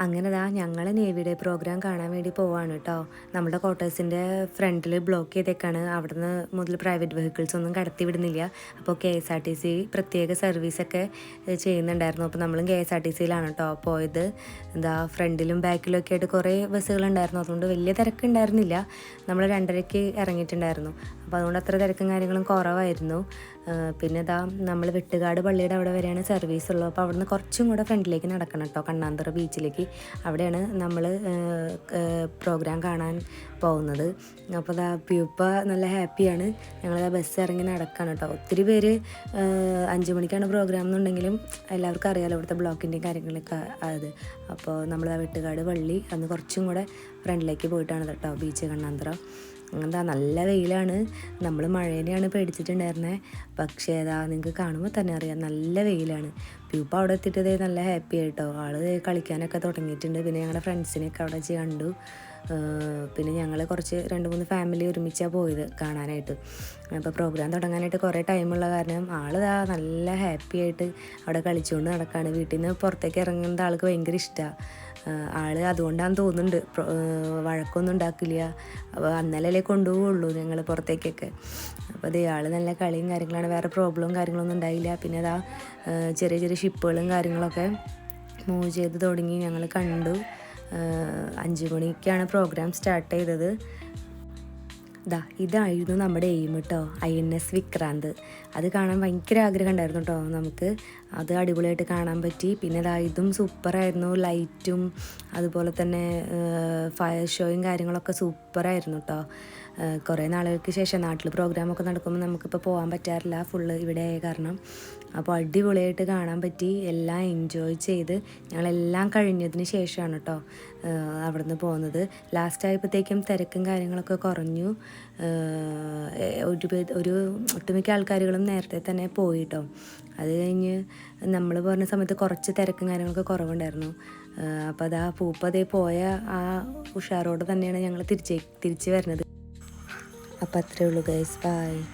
അങ്ങനെ ഞങ്ങൾ navy day programme കാണാൻ വേണ്ടി പോവാണ് കേട്ടോ. നമ്മുടെ ക്വാർട്ടേഴ്സിൻ്റെ ഫ്രണ്ടിൽ ബ്ലോക്ക് ചെയ്തേക്കാണ്. അവിടുന്ന് മുതൽ പ്രൈവറ്റ് വെഹിക്കിൾസ് ഒന്നും കടത്തി വിടുന്നില്ല. അപ്പോൾ KSRTC പ്രത്യേക സർവീസൊക്കെ ചെയ്യുന്നുണ്ടായിരുന്നു. അപ്പോൾ നമ്മളും KSRTCയിലാണ് കേട്ടോ പോയത്. ഫ്രണ്ടിലും ബാക്കിലും ഒക്കെ ആയിട്ട് കുറേ ബസ്സുകളുണ്ടായിരുന്നു. അതുകൊണ്ട് വലിയ തിരക്കുണ്ടായിരുന്നില്ല. നമ്മൾ 2:30-ക്ക് ഇറങ്ങിയിട്ടുണ്ടായിരുന്നു. അപ്പോൾ അതുകൊണ്ട് അത്ര തിരക്കും കാര്യങ്ങളും കുറവായിരുന്നു. പിന്നെ നമ്മൾ വെട്ടുകാട് പള്ളിയുടെ അവിടെ വരെയാണ് സർവീസ് ഉള്ളത്. അപ്പോൾ അവിടുന്ന് കുറച്ചും കൂടെ ഫ്രണ്ടിലേക്ക് നടക്കണം കേട്ടോ, കണ്ണാന്തറ ബീച്ചിലേക്ക്. അവിടെയാണ് നമ്മൾ പ്രോഗ്രാം കാണാൻ പോകുന്നത്. അപ്പോൾ പ്യൂപ്പ നല്ല ഹാപ്പിയാണ്. ഞങ്ങൾ ബസ് ഇറങ്ങി നടക്കുകയാണ് കേട്ടോ. ഒത്തിരി പേര് 5 മണിക്കാണ് പ്രോഗ്രാം എന്നുണ്ടെങ്കിലും എല്ലാവർക്കും അറിയാമല്ലോ ഇവിടുത്തെ ബ്ലോക്കിൻ്റെയും കാര്യങ്ങളൊക്കെ അത്. അപ്പോൾ നമ്മൾ വെട്ടുകാട് പള്ളി അന്ന് കുറച്ചും കൂടെ ഫ്രണ്ടിലേക്ക് പോയിട്ടാണ് കേട്ടോ ബീച്ച് കണ്ണാന്തറ. നല്ല വെയിലാണ്. നമ്മൾ മഴേനെയാണ് പേടിച്ചിട്ടുണ്ടായിരുന്നത്. പക്ഷേ നിങ്ങൾക്ക് കാണുമ്പോൾ തന്നെ അറിയാം നല്ല വെയിലാണ്. പ്യൂപ്പ അവിടെ എത്തിയിട്ടതേ നല്ല ഹാപ്പി ആയിട്ടോ. ആള് കളിക്കാനൊക്കെ തുടങ്ങിയിട്ടുണ്ട്. പിന്നെ ഞങ്ങളുടെ ഫ്രണ്ട്സിനെയൊക്കെ അവിടെ വെച്ച് കണ്ടു. പിന്നെ ഞങ്ങൾ കുറച്ച് 2-3 ഫാമിലി ഒരുമിച്ചാണ് പോയത് കാണാനായിട്ട്. അപ്പോൾ പ്രോഗ്രാം തുടങ്ങാനായിട്ട് കുറേ ടൈമുള്ള കാരണം നല്ല ഹാപ്പി ആയിട്ട് അവിടെ കളിച്ചുകൊണ്ട് നടക്കുകയാണ്. വീട്ടിൽ നിന്ന് പുറത്തേക്ക് ഇറങ്ങുന്നത് ആൾക്ക് ഭയങ്കര ഇഷ്ടമാണ്. അതുകൊണ്ടാന്ന് തോന്നുന്നുണ്ട് വഴക്കൊന്നും ഉണ്ടാക്കില്ല. അപ്പോൾ അന്നലല്ലേ കൊണ്ടുപോവുള്ളൂ ഞങ്ങൾ പുറത്തേക്കൊക്കെ. അപ്പോൾ നല്ല കളിയും കാര്യങ്ങളാണ്. വേറെ പ്രോബ്ലവും കാര്യങ്ങളൊന്നും ഉണ്ടായില്ല. പിന്നെ ചെറിയ ചെറിയ ഷിപ്പുകളും കാര്യങ്ങളൊക്കെ മൂവ് ചെയ്ത് തുടങ്ങി ഞങ്ങൾ കണ്ടു. 5 മണിക്കാണ് പ്രോഗ്രാം സ്റ്റാർട്ട് ചെയ്തത്. ഇതായിരുന്നു നമ്മുടെ എയിം കേട്ടോ, INS വിക്രാന്ത്. അത് കാണാൻ ഭയങ്കര ആഗ്രഹം ഉണ്ടായിരുന്നു കേട്ടോ നമുക്ക്. അത് അടിപൊളിയായിട്ട് കാണാൻ പറ്റി. പിന്നെ ഇതും സൂപ്പറായിരുന്നു. ലൈറ്റും അതുപോലെ തന്നെ ഫയർ ഷോയും കാര്യങ്ങളൊക്കെ സൂപ്പറായിരുന്നു കേട്ടോ. കുറേ നാളുകൾക്ക് ശേഷം നാട്ടിൽ പ്രോഗ്രാമൊക്കെ നടക്കുമ്പോൾ നമുക്കിപ്പോൾ പോകാൻ പറ്റാറില്ല, ഫുള്ള് ഇവിടെ ആയ കാരണം. അപ്പോൾ അടിപൊളിയായിട്ട് കാണാൻ പറ്റി. എല്ലാം എൻജോയ് ചെയ്ത് ഞങ്ങളെല്ലാം കഴിഞ്ഞതിന് ശേഷമാണ് കേട്ടോ അവിടുന്ന് പോകുന്നത്. ലാസ്റ്റ് ആയപ്പോഴത്തേക്കും തിരക്കും കാര്യങ്ങളൊക്കെ കുറഞ്ഞു. ഒരു ഒട്ടുമിക്ക ആൾക്കാരുകളും നേരത്തെ തന്നെ പോയി കേട്ടോ. അത് കഴിഞ്ഞ് നമ്മൾ പറഞ്ഞ സമയത്ത് കുറച്ച് തിരക്കും കാര്യങ്ങളൊക്കെ കുറവുണ്ടായിരുന്നു. അപ്പോൾ പൂപ്പ പോയ ആ ഉഷാറോടെ തന്നെയാണ് ഞങ്ങൾ തിരിച്ച് വരുന്നത്. അപ്പോൾ അത്രയേ ഉള്ളൂ ഗൈസ്, ബൈ.